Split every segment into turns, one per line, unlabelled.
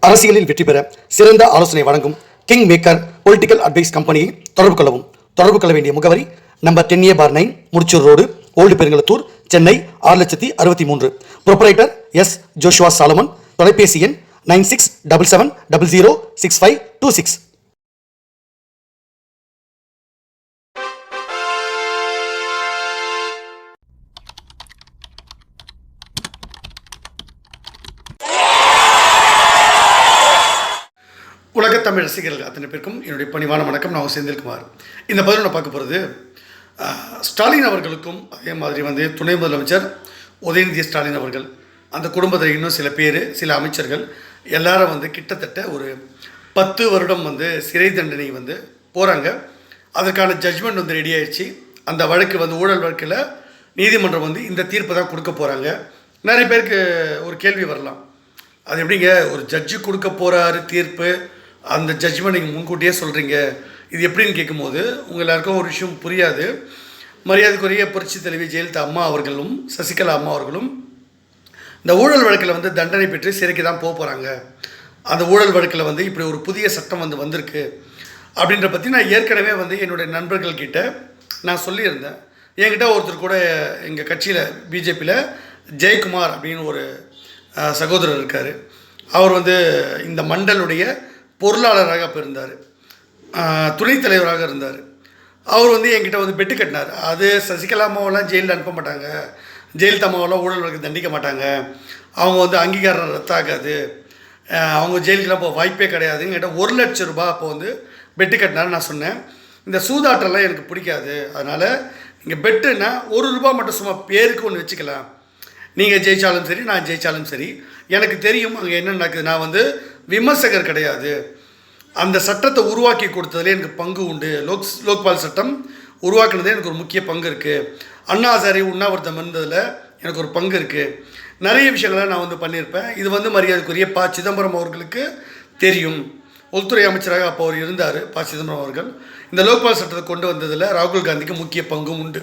அரசியலில் வெற்றி பெற சிறந்த ஆலோசனை வழங்கும் கிங் மேக்கர் பொலிட்டிக்கல் அட்வைஸ் கம்பெனியை தொடர்பு கொள்ளவும். தொடர்பு கொள்ள வேண்டிய முகவரி number 10A/9 Mudichur road, old Perungalathur, Chennai 6,63,000. Proprietor S. Joshua Solomon. தொலைபேசி எண் 9677006526. உலக தமிழ் ரசிகர்கள் அத்தனை பேருக்கும் என்னுடைய பணிவான வணக்கம். நான் செந்தில்குமார். இந்த பதில் நான் பார்க்க போகிறது ஸ்டாலின் அவர்களுக்கும் அதே மாதிரி துணை முதலமைச்சர் உதயநிதி ஸ்டாலின் அவர்கள், அந்த குடும்பத்தில் இன்னும் சில பேர், சில அமைச்சர்கள் எல்லாரும் கிட்டத்தட்ட ஒரு 10 வருடம் சிறை தண்டனை போகிறாங்க. அதற்கான ஜட்ஜ்மெண்ட் ரெடி ஆயிடுச்சு. அந்த வழக்கு ஊழல் வழக்கில் நீதிமன்றம் இந்த தீர்ப்பை தான் கொடுக்க போகிறாங்க. நிறைய பேருக்கு ஒரு கேள்வி வரலாம், அது எப்படிங்க ஒரு ஜட்ஜு கொடுக்க போகிறாரு தீர்ப்பு, அந்த ஜட்ஜ்மெண்ட் நீங்கள் முன்கூட்டியே சொல்கிறீங்க, இது எப்படின்னு கேட்கும்போது உங்கள் எல்லாருக்கும் ஒரு விஷயம் புரியாது. மரியாதைக்குரிய புரட்சி தலைவி ஜெயலலிதா அம்மா அவர்களும் சசிகலா அம்மா அவர்களும் இந்த ஊழல் வழக்கில் தண்டனை பெற்று சிறைக்கு தான் போக போகிறாங்க. அந்த ஊழல் வழக்கில் இப்படி ஒரு புதிய சட்டம் வந்திருக்கு அப்படின்ற பற்றி நான் ஏற்கனவே என்னுடைய நண்பர்கள்கிட்ட நான் சொல்லியிருந்தேன். என்கிட்ட ஒருத்தர் கூட எங்கள் கட்சியில் பிஜேபியில் ஜெயக்குமார் அப்படின்னு ஒரு சகோதரர் இருக்கார். அவர் இந்த மண்டலுடைய பொருளாளராக இப்போ இருந்தார், துணைத் தலைவராக இருந்தார். அவர் என்கிட்ட பெட்டு கட்டினார். அது சசிகலா அம்மாவெல்லாம் ஜெயிலில் அனுப்ப மாட்டாங்க, ஜெயலலிதா அம்மாவெல்லாம் ஊழல் வழக்கு தண்டிக்க மாட்டாங்க, அவங்க அங்கீகாரம் ரத்தாகாது, அவங்க ஜெயிலுக்கெல்லாம் போக வாய்ப்பே கிடையாதுன்னு என்கிட்ட 1 லட்சம் ரூபாய் அப்போ பெட்டு கட்டினார். நான் சொன்னேன், இந்த சூதாட்டெல்லாம் எனக்கு பிடிக்காது, அதனால் நீங்கள் பெட்டுன்னா 1 ரூபாய் மட்டும் சும்மா பேருக்கு ஒன்று வச்சுக்கலாம், நீங்கள் ஜெயித்தாலும் சரி நான் ஜெயித்தாலும் சரி, எனக்கு தெரியும் அங்கே என்ன நடக்குது. நான் விமர்சகர் கிடையாது, அந்த சட்டத்தை உருவாக்கி கொடுத்ததுலேயே எனக்கு பங்கு உண்டு. லோக்பால் சட்டம் உருவாக்குனதே எனக்கு ஒரு முக்கிய பங்கு இருக்குது. அண்ணா ஹசாரே உண்ணாவிரதம் இருந்ததில் எனக்கு ஒரு பங்கு இருக்குது. நிறைய விஷயங்களை நான் பண்ணியிருப்பேன். இது மரியாதைக்குரிய ப. சிதம்பரம் அவர்களுக்கு தெரியும். உள்துறை அமைச்சராக அப்போ அவர் இருந்தார் ப. சிதம்பரம் அவர்கள். இந்த லோக்பால் சட்டத்தை கொண்டு வந்ததில் ராகுல் காந்திக்கு முக்கிய பங்கும் உண்டு.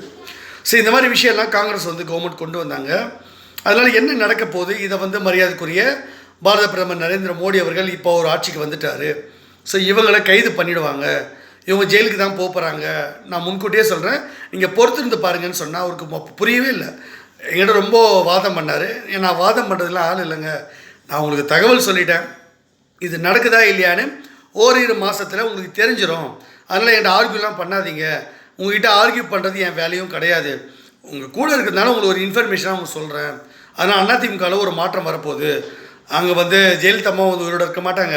ஸோ இந்த மாதிரி விஷயம்லாம் காங்கிரஸ் கவர்மெண்ட் கொண்டு வந்தாங்க. அதனால் என்ன நடக்க போகுது, இதை மரியாதைக்குரிய பாரத பிரதமர் நரேந்திர மோடி அவர்கள் இப்போ ஒரு ஆட்சிக்கு வந்துட்டார். ஸோ இவங்களை கைது பண்ணிவிடுவாங்க, இவங்க ஜெயிலுக்கு தான் போகிறாங்க. நான் முன்கூட்டியே சொல்கிறேன், நீங்கள் பொறுத்திருந்து பாருங்கன்னு சொன்னால் அவருக்கு புரியவே இல்லை. என்கிட்ட ரொம்ப வாதம் பண்ணார். நான் வாதம் பண்ணுறதுலாம் ஆள் இல்லைங்க, நான் உங்களுக்கு தகவல் சொல்லிட்டேன், இது நடக்குதா இல்லையான்னு ஓரிரு மாதத்தில் உங்களுக்கு தெரிஞ்சிடும். அதனால் என்கிட்ட ஆர்கியூலாம் பண்ணாதீங்க, உங்கள்கிட்ட ஆர்கியூ பண்ணுறது என் வேலையும் கிடையாது, உங்கள் கூட இருக்கிறதுனால உங்களுக்கு ஒரு இன்ஃபர்மேஷனாக உங்களுக்கு சொல்கிறேன். அதனால் அதிமுகவில் ஒரு மாற்றம் வரப்போகுது. அங்கே ஜெயலலிதா அம்மா உயிரோடு இருக்க மாட்டாங்க,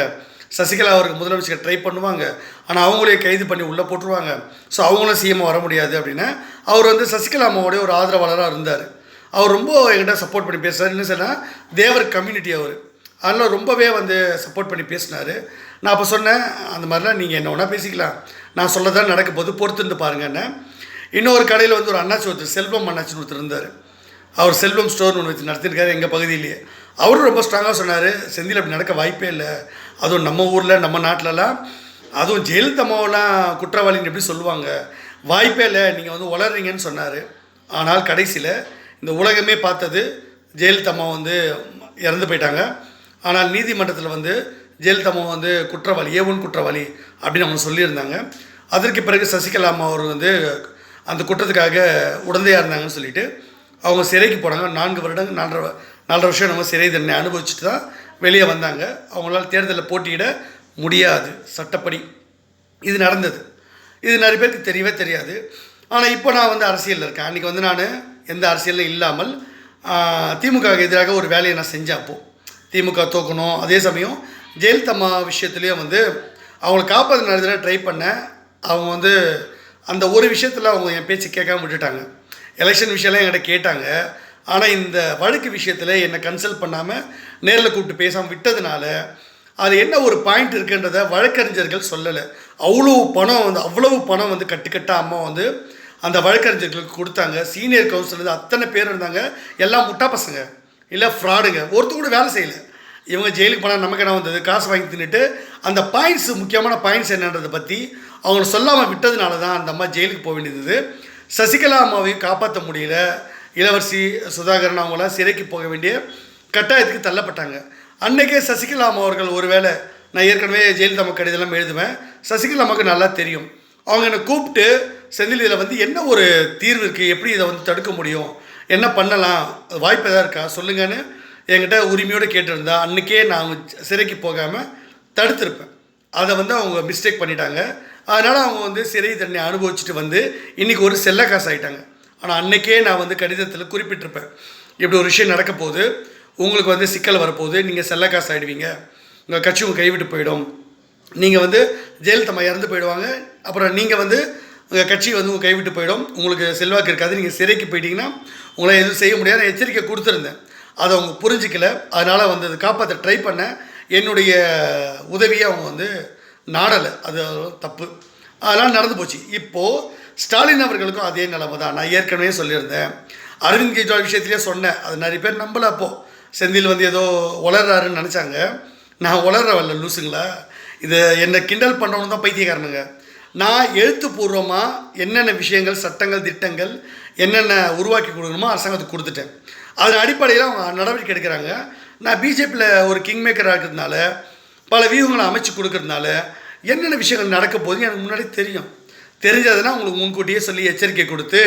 சசிகலா அவருக்கு முதலமைச்சர் ட்ரை பண்ணுவாங்க, ஆனால் அவங்களே கைது பண்ணி உள்ளே போட்டுருவாங்க. ஸோ அவங்களும் சிஎம் வர முடியாது அப்படின்னு அவர் சசிகலா அம்மாவோடைய ஒரு ஆதரவாளராக இருந்தார். அவர் ரொம்ப என்கிட்ட சப்போர்ட் பண்ணி பேசுகிறார். என்ன சொன்னால் தேவர் கம்யூனிட்டி அவர், அதனால் ரொம்பவே சப்போர்ட் பண்ணி பேசினார். நான் அப்போ சொன்னேன், அந்த மாதிரிலாம் நீங்கள் என்ன ஒன்றா பேசிக்கலாம், நான் சொல்லதான் நடக்க போது பொறுத்துருந்து பாருங்கன்னு. இன்னொரு கடையில் ஒரு அண்ணாச்சி ஒருத்தர், செல்வம் அண்ணாச்சின்னு ஒருத்தர் இருந்தார். அவர் செல்வம் ஸ்டோர்னு ஒன்று வச்சு நடத்திருக்காரு எங்கள் பகுதியிலேயே. அவரும் ரொம்ப ஸ்ட்ராங்காக சொன்னார், செந்தில் அப்படி நடக்க வாய்ப்பே இல்லை, அதுவும் நம்ம ஊரில் நம்ம நாட்டிலலாம், அதுவும் ஜெயலலிதா அம்மாவெல்லாம் குற்றவாளின்னு எப்படி சொல்லுவாங்க, வாய்ப்பே இல்லை, நீங்கள் வளர்றீங்கன்னு சொன்னார். ஆனால் கடைசியில் இந்த உலகமே பார்த்தது, ஜெயலலிதா அம்மா இறந்து போயிட்டாங்க. ஆனால் நீதிமன்றத்தில் ஜெயலலிதா அம்மா குற்றவாளி, A1 குற்றவாளி அப்படின்னு அவங்க சொல்லியிருந்தாங்க. அதற்கு பிறகு சசிகலா அம்மா அவர் அந்த குற்றத்துக்காக உடந்தையாக இருந்தாங்கன்னு சொல்லிட்டு அவங்க சிறைக்கு போனாங்க. 4 வருடம் 4.5 வருஷம் நம்ம சிறை தண்டனை அனுபவிச்சுட்டு தான் வெளியே வந்தாங்க. அவங்களால தேர்தலில் போட்டியிட முடியாது சட்டப்படி. இது நடந்தது. இது நிறைய பேருக்கு தெரியவே தெரியாது. ஆனால் இப்போ நான் அரசியலில் இருக்கேன். அன்றைக்கி நான் எந்த அரசியலும் இல்லாமல் திமுகவுக்கு எதிராக ஒரு வேலையை நான் செஞ்சேன். அப்போது திமுக தோக்கணும். அதே சமயம் ஜெயலலிதா அம்மா விஷயத்துலேயும் அவங்கள காப்பாற்ற நேரத்தில் ட்ரை பண்ணேன். அவங்க அந்த ஒரு விஷயத்தில் அவங்க என் பேச்சு கேட்காம விட்டுட்டாங்க. எலெக்ஷன் விஷயம்லாம் என்கிட்ட கேட்டாங்க. ஆனால் இந்த வழக்கு விஷயத்தில் என்னை கன்சல்ட் பண்ணாமல் நேரில் கூப்பிட்டு பேசாமல் விட்டதுனால அது என்ன ஒரு பாயிண்ட் இருக்குன்றதை வழக்கறிஞர்கள் சொல்லலை. அவ்வளவு பணம் கட்டுக்கட்டாக அம்மா அந்த வழக்கறிஞர்களுக்கு கொடுத்தாங்க. சீனியர் கவுன்சிலர் அத்தனை பேர் இருந்தாங்க, எல்லாம் முட்டா பசங்க, இல்லை ஃப்ராடுங்க, ஒருத்தர் கூட வேலை செய்யலை. இவங்க ஜெயிலுக்கு போனால் நமக்கு என்ன வந்தது, காசு வாங்கி தின்னுட்டு அந்த பாயிண்ட்ஸு, முக்கியமான பாயிண்ட்ஸ் என்னன்றதை பற்றி அவங்க சொல்லாமல் விட்டதுனால தான் அந்த அம்மா ஜெயிலுக்கு போக வேண்டியது. சசிகலா அம்மாவையும் காப்பாற்ற முடியல. இளவரசி சுதாகரன் அவங்களாம் சிறைக்கு போக வேண்டிய கட்டாயத்துக்கு தள்ளப்பட்டாங்க. அன்றைக்கே சசிகலா அம்மா அவர்கள் ஒருவேளை நான் ஏற்கனவே ஜெயலலிதா அம்மா கடிதெல்லாம் எழுதுவேன், சசிகலா அம்மாவுக்கு நல்லா தெரியும். அவங்க என்னை கூப்பிட்டு செந்தில் இதில் வந்து என்ன ஒரு தீர்வு இருக்குது, எப்படி இதை வந்து தடுக்க முடியும், என்ன பண்ணலாம், வாய்ப்பு எதாவது இருக்கா சொல்லுங்கன்னு என்கிட்ட உரிமையோடு கேட்டிருந்தா அன்றைக்கே நான் சிறைக்கு போகாமல் தடுத்திருப்பேன். அதை வந்து அவங்க மிஸ்டேக் பண்ணிட்டாங்க. அதனால் அவங்க வந்து சிறை தண்டனை அனுபவிச்சுட்டு வந்து இன்றைக்கி ஒரு செல்ல காசு ஆகிட்டாங்க. ஆனால் அன்றைக்கே நான் வந்து கடிதத்தில் குறிப்பிட்டிருப்பேன், இப்படி ஒரு விஷயம் நடக்க போகுது, உங்களுக்கு வந்து சிக்கல் வரப்போகுது, நீங்கள் செல்ல காசு ஆகிடுவீங்க, உங்கள் கட்சி உங்கள் கைவிட்டு போயிடும், நீங்கள் வந்து ஜெயலலிதா இறந்து போயிடுவாங்க, அப்புறம் நீங்கள் வந்து உங்கள் கட்சி வந்து உங்கள் கைவிட்டு போயிடும், உங்களுக்கு செல்வாக்கு இருக்காது, நீங்கள் சிறைக்கு போயிட்டீங்கன்னா உங்களை எதுவும் செய்ய முடியாது எச்சரிக்கை கொடுத்துருந்தேன். அதை அவங்க புரிஞ்சிக்கல. அதனால் வந்து அதை காப்பாற்ற ட்ரை பண்ண என்னுடைய உதவியை அவங்க வந்து நாடலை. அது தப்பு. அதெல்லாம் நடந்து போச்சு. இப்போது ஸ்டாலின் அவர்களுக்கும் அதே நிலைமை தான். நான் ஏற்கனவே சொல்லியிருந்தேன், அரவிந்த் கெஜ்ரிவால் விஷயத்திலே சொன்னேன். அது நிறைய பேர் நம்பலை. அப்போது செந்தில் வந்து ஏதோ உளர்றாருன்னு நினச்சாங்க. நான் உளர்றவல்ல லூசுங்களா, இதை என்னை கிண்டல் பண்ணவனு தான் பைத்தியக்காரனுங்க. நான் எழுத்துப்பூர்வமாக என்னென்ன விஷயங்கள், சட்டங்கள், திட்டங்கள் என்னென்ன உருவாக்கி கொடுக்கணுமோ அரசாங்கத்துக்கு கொடுத்துட்டேன். அதன் அடிப்படையில் அவங்க நடவடிக்கை எடுக்கிறாங்க. நான் பிஜேபியில் ஒரு கிங் மேக்கராக இருக்கிறதுனால, பல வியூகங்களை அமைச்சு கொடுக்கறதுனால என்னென்ன விஷயங்கள் நடக்க போகுதுன்னு எனக்கு முன்னாடி தெரியும். தெரிஞ்சதுன்னா உங்களுக்கு முன்கூட்டியே சொல்லி எச்சரிக்கை கொடுத்து,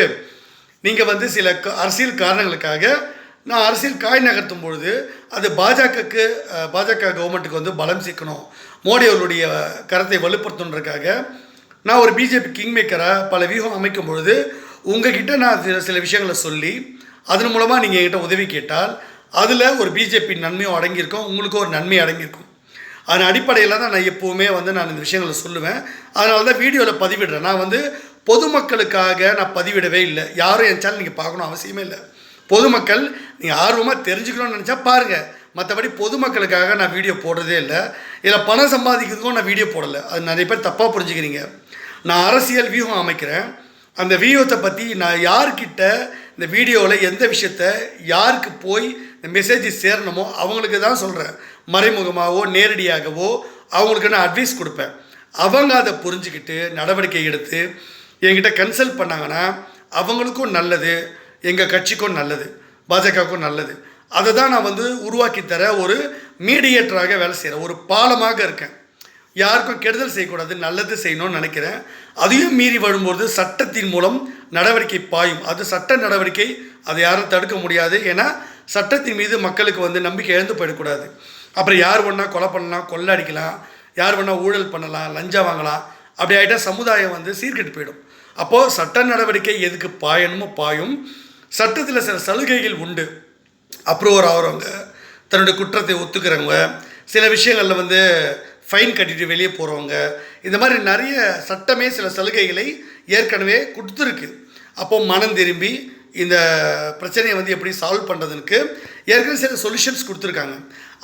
நீங்கள் வந்து சில அரசியல் காரணங்களுக்காக நான் அரசியல் காய் நகர்த்தும் பொழுது அது பாஜக கவர்மெண்ட்டுக்கு வந்து பலம் சேர்க்கணும், மோடி அவர்களுடைய கருத்தை வலுப்படுத்தணுன்றதுக்காக நான் ஒரு பிஜேபி கிங் மேக்கராக பல வியூகம் அமைக்கும் பொழுது உங்ககிட்ட நான் சில விஷயங்களை சொல்லி அதன் மூலமாக நீங்கள் என்கிட்ட உதவி கேட்டால் அதில் ஒரு பிஜேபி நன்மையும் அடங்கியிருக்கும், உங்களுக்கும் ஒரு நன்மை அடங்கியிருக்கும். அதன் அடிப்படையில் தான் நான் எப்போவுமே வந்து நான் இந்த விஷயங்களை சொல்லுவேன். அதனால தான் வீடியோவில் பதிவிடுறேன். நான் வந்து பொதுமக்களுக்காக நான் பதிவிடவே இல்லை. யாரும் என் சேனல் நீங்கள் பார்க்கணும் அவசியமே இல்லை. பொதுமக்கள் நீங்கள் ஆர்வமாக தெரிஞ்சுக்கணும்னு நினச்சா பாருங்கள். மற்றபடி பொதுமக்களுக்காக நான் வீடியோ போடுறதே இல்லை. இதில் பணம் சம்பாதிக்கிறதுக்கும் நான் வீடியோ போடலை. அது நிறைய பேர் தப்பாக புரிஞ்சுக்கிறீங்க. நான் அரசியல் வியூகம் அமைக்கிறேன். அந்த வியூகத்தை பற்றி நான் யார்கிட்ட இந்த வீடியோவில் எந்த விஷயத்த யாருக்கு போய் இந்த மெசேஜ் சேரணுமோ அவங்களுக்கு தான் சொல்கிறேன். மறைமுகமாகவோ நேரடியாகவோ அவங்களுக்கு நான் அட்வைஸ் கொடுப்பேன். அவங்க அதை புரிஞ்சுக்கிட்டு நடவடிக்கை எடுத்து என்கிட்ட கன்சல்ட் பண்ணாங்கன்னா அவங்களுக்கும் நல்லது, எங்கள் கட்சிக்கும் நல்லது, பாஜகவுக்கும் நல்லது. அதை தான் நான் வந்து உருவாக்கி தர ஒரு மீடியேட்டராக வேலை செய்கிறேன். ஒரு பாலமாக இருக்கேன். யாருக்கும் கெடுதல் செய்யக்கூடாது, நல்லது செய்யணும்னு நினைக்கிறேன். அதையும் மீறி வரும்போது சட்டத்தின் மூலம் நடவடிக்கை பாயும். அது சட்ட நடவடிக்கை, அதை யாரும் தடுக்க முடியாது. ஏன்னா சட்டத்தின் மீது மக்களுக்கு வந்து நம்பிக்கை இழந்து போயிடக்கூடாது. அப்புறம் யார் வேணா கொலை பண்ணலாம், கொள்ளடிக்கலாம், யார் வேணா ஊழல் பண்ணலாம், லஞ்சம் வாங்கலாம். அப்படி ஆகிட்டா சமுதாயம் வந்து சீர்கெட்டு போயிடும். அப்போது சட்ட நடவடிக்கை எதுக்கு பாயணுமோ பாயும். சட்டத்தில் சில சலுகைகள் உண்டு. அப்ரூவர் ஆகிறவங்க, தன்னுடைய குற்றத்தை ஒத்துக்கிறவங்க, சில விஷயங்களில் வந்து ஃபைன் கட்டிட்டு வெளியே போகிறவங்க, இந்த மாதிரி நிறைய சட்டமே சில சலுகைகளை ஏற்கனவே கொடுத்துருக்கு. அப்போது மனம் திரும்பி இந்த பிரச்சனையை வந்து எப்படி சால்வ் பண்ணுறதுக்கு ஏற்கனவே சில சொல்யூஷன்ஸ் கொடுத்துருக்காங்க.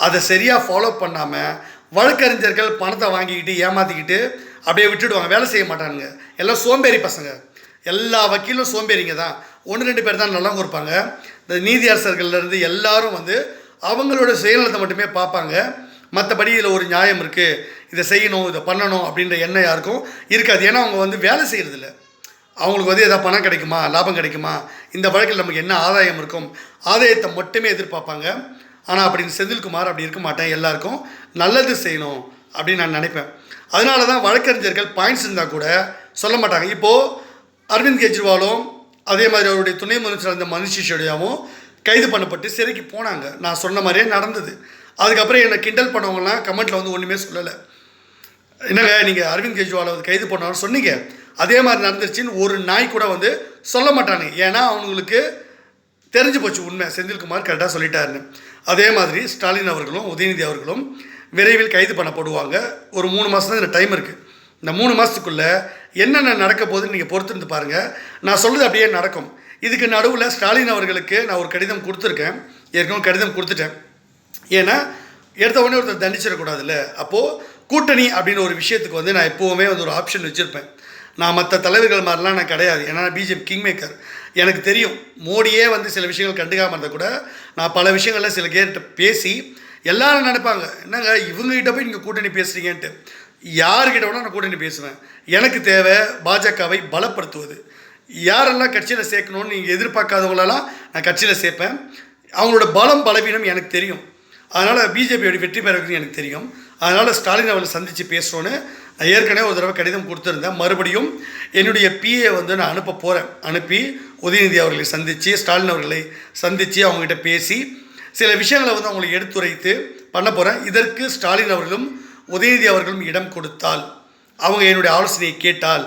அதை சரியாக ஃபாலோ பண்ணாமல் வழக்கறிஞர்கள் பணத்தை வாங்கிக்கிட்டு ஏமாற்றிக்கிட்டு அப்படியே விட்டுடுவாங்க, வேலை செய்ய மாட்டானுங்க. எல்லாம் சோம்பேறி பசங்க. எல்லா வக்கீலும் சோம்பேறிங்க தான். 1-2 பேர் தான் நல்லவங்க இருப்பாங்க. இந்த நீதியரசர்கள்லேருந்து எல்லாரும் வந்து அவங்களோட செயல்நலத்தை மட்டுமே பார்ப்பாங்க. மற்றபடி இதில் ஒரு நியாயம் இருக்குது, இதை செய்யணும், இதை பண்ணணும் அப்படின்ற எண்ணம் யாருக்கும் இருக்காது. ஏன்னா அவங்க வந்து வேலை செய்கிறதில்ல. அவங்களுக்கு வந்து எதாவது பணம் கிடைக்குமா, லாபம் கிடைக்குமா, இந்த வழக்கில் நமக்கு என்ன ஆதாயம் இருக்கும், ஆதாயத்தை மட்டுமே எதிர்பார்ப்பாங்க. ஆனால் அப்படின்னு செந்தில்குமார் அப்படி இருக்க மாட்டேன். எல்லாருக்கும் நல்லது செய்யணும் அப்படின்னு நான் நினைப்பேன். அதனால தான் வழக்கறிஞர்கள் பாயிண்ட்ஸ் இருந்தால் கூட சொல்ல மாட்டாங்க. இப்போது அரவிந்த் கெஜ்ரிவாலும் அதே மாதிரி அவருடைய துணை முதலமைச்சர் இருந்த மனிஷ் சிசோடியாவும் கைது பண்ணப்பட்டு சிறைக்கு போனாங்க. நான் சொன்ன மாதிரியே நடந்தது. அதுக்கப்புறம் என்னை கிண்டல் பண்ணவங்கலாம் கமெண்ட்டில் வந்து ஒன்றுமே சொல்லலை. என்னங்க நீங்கள் அரவிந்த் கெஜ்ரிவாலை வந்து கைது பண்ணான்னு சொன்னீங்க, அதே மாதிரி நடந்துருச்சுன்னு ஒரு நாய் கூட வந்து சொல்ல மாட்டானுங்க. ஏன்னா அவங்களுக்கு தெரிஞ்சு போச்சு உண்மை, செந்தில்குமார் கரெக்டாக சொல்லிட்டாருன்னு. அதே மாதிரி ஸ்டாலின் அவர்களும் உதயநிதி அவர்களும் விரைவில் கைது பண்ணப்படுவாங்க. ஒரு 3 மாதம் தான் இந்த டைம் இருக்குது. இந்த 3 மாதத்துக்குள்ளே என்னென்ன நடக்க போகுதுன்னு நீங்கள் பொறுத்திருந்து பாருங்கள். நான் சொல்கிறது அப்படியே நடக்கும். இதுக்கு நடுவில் ஸ்டாலின் அவர்களுக்கு நான் ஒரு கடிதம் கொடுத்துருக்கேன். ஏற்கனவே கடிதம் கொடுத்துட்டேன். ஏன்னா எடுத்த உடனே ஒருத்தர் தண்டிச்சிடக்கூடாதுல்ல. அப்போது கூட்டணி அப்படின்னு ஒரு விஷயத்துக்கு வந்து நான் எப்போவுமே வந்து ஒரு ஆப்ஷன் வச்சுருப்பேன். நான் மற்ற தலைவர்கள் மாதிரிலாம் நான் கிடையாது. ஏன்னா பிஜேபி கிங் மேக்கர். எனக்கு தெரியும் மோடியே வந்து சில விஷயங்கள் கண்டுக்காமல் இருந்தால் கூட நான் பல விஷயங்களில் சில கேட்டு பேசி எல்லாரும் நினைப்பாங்க, என்னங்க இவங்ககிட்ட போய் நீங்கள் கூட்டணி பேசுகிறீங்கன்ட்டு. யார்கிட்ட வேணால் நான் கூட்டணி பேசுவேன். எனக்கு தேவை பாஜகவை பலப்படுத்துவது. யாரெல்லாம் கட்சியில் சேர்க்கணும்னு நீங்கள் எதிர்பார்க்காதவங்களெல்லாம் நான் கட்சியில் சேர்ப்பேன். அவங்களோட பலம் பலவீனம் எனக்கு தெரியும். அதனால் பிஜேபியோட வெற்றி பெற வைக்கணும்னு எனக்கு தெரியும். அதனால் ஸ்டாலின் அவர்களை சந்தித்து பேசுகிறோன்னு நான் ஏற்கனவே ஒரு தடவை கடிதம் கொடுத்துருந்தேன். மறுபடியும் என்னுடைய பிஏ வந்து நான் அனுப்ப போகிறேன். அனுப்பி உதயநிதி அவர்களை சந்தித்து, ஸ்டாலின் அவர்களை சந்தித்து அவங்ககிட்ட பேசி சில விஷயங்களை வந்து அவங்களுக்கு எடுத்துரைத்து பண்ண போகிறேன். இதற்கு ஸ்டாலின் அவர்களும் உதயநிதி அவர்களும் இடம் கொடுத்தால், அவங்க என்னுடைய ஆலோசனையை கேட்டால்,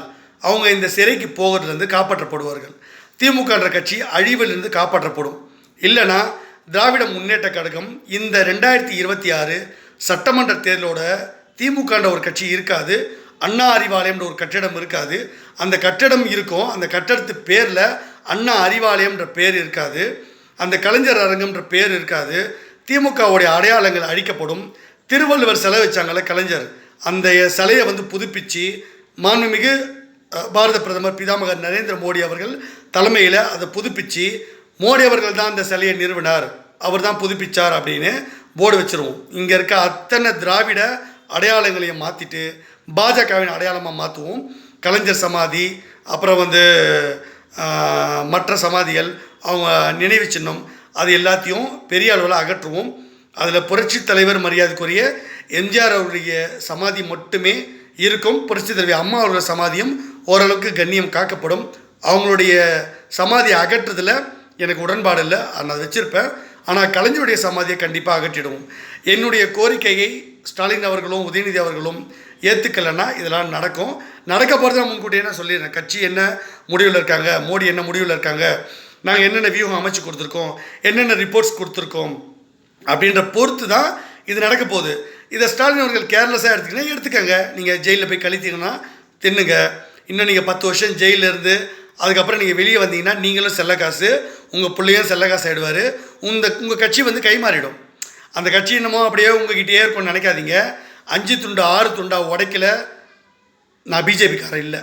அவங்க இந்த சிறைக்கு போகிறதுலேருந்து காப்பாற்றப்படுவார்கள். திமுகன்ற கட்சி அழிவிலிருந்து காப்பாற்றப்படும். இல்லைனா திராவிட முன்னேற்ற கழகம் இந்த 2026 சட்டமன்ற தேர்தலோட திமுகன்ற ஒரு கட்சி இருக்காது. அண்ணா அறிவாலயம்ன்ற ஒரு கட்டிடம் இருக்காது. அந்த கட்டடம் இருக்கும், அந்த கட்டடத்து பேரில் அண்ணா அறிவாலயம்ன்ற பேர் இருக்காது. அந்த கலைஞர் அரங்கம்ன்ற பேர் இருக்காது. திமுகவுடைய அடையாளங்கள் அழிக்கப்படும். திருவள்ளுவர் சிலை வச்சாங்கள்ல கலைஞர், அந்த சிலையை வந்து புதுப்பித்து மாண்புமிகு பாரத பிரதமர் பிதாமகர் நரேந்திர மோடி அவர்கள் தலைமையில் அதை புதுப்பித்து, மோடி அவர்கள் தான் அந்த சிலையை நிறுவினார், அவர் தான் புதுப்பித்தார் அப்படின்னு போர்டு வச்சுருவோம். இங்கே இருக்க அத்தனை திராவிட அடையாளங்களையும் மாற்றிட்டு பாஜகவின் அடையாளமாக மாற்றுவோம். கலைஞர் சமாதி, அப்புறம் வந்து மற்ற சமாதிகள், அவங்க நினைவு சின்னம், அது எல்லாத்தையும் பெரிய அளவில் அகற்றுவோம். அதில் புரட்சி தலைவர் மரியாதைக்குரிய எம்ஜிஆர் அவருடைய சமாதி மட்டுமே இருக்கும். புரட்சி தலைவி அம்மா அவருடைய சமாதியும் ஓரளவுக்கு கண்ணியம் காக்கப்படும். அவங்களுடைய சமாதியை அகற்றுறதில் எனக்கு உடன்பாடு இல்லை, நான் அதை வச்சுருப்பேன். ஆனால் கலைஞருடைய சமாதியை கண்டிப்பாக அகற்றிடுவோம். என்னுடைய கோரிக்கையை ஸ்டாலின் அவர்களும் உதயநிதி அவர்களும் ஏற்றுக்கலைன்னா இதெல்லாம் நடக்கும். நடக்க போகிறது நான் முன்கூட்டியே நான் சொல்லிடுறேன். கட்சி என்ன முடிவில் இருக்காங்க, மோடி என்ன முடிவில் இருக்காங்க, நாங்கள் என்னென்ன வியூகம் அமைச்சு கொடுத்துருக்கோம், என்னென்ன ரிப்போர்ட்ஸ் கொடுத்துருக்கோம் அப்படின்ற பொறுத்து தான் இது நடக்க போகுது. இதை ஸ்டாலின் அவர்கள் கேர்லெஸ்ஸாக எடுத்துக்கிங்கன்னா எடுத்துக்கங்க. நீங்கள் ஜெயிலில் போய் கழித்தீங்கன்னா தின்னுங்க. இன்னும் நீங்கள் 10 வருஷம் ஜெயிலில் இருந்து அதுக்கப்புறம் நீங்கள் வெளியே வந்தீங்கன்னா நீங்களும் செல்ல காசு, உங்கள் பிள்ளையும் செல்ல காசு ஆகிடுவார். உங்கள் கட்சி வந்து கை மாறிடும். அந்த கட்சி என்னமோ அப்படியே உங்ககிட்டயே இருக்கும்னு நினைக்காதீங்க. 5 துண்டா 6 துண்டா உடைக்கல நான் பிஜேபிக்காரன் இல்லை.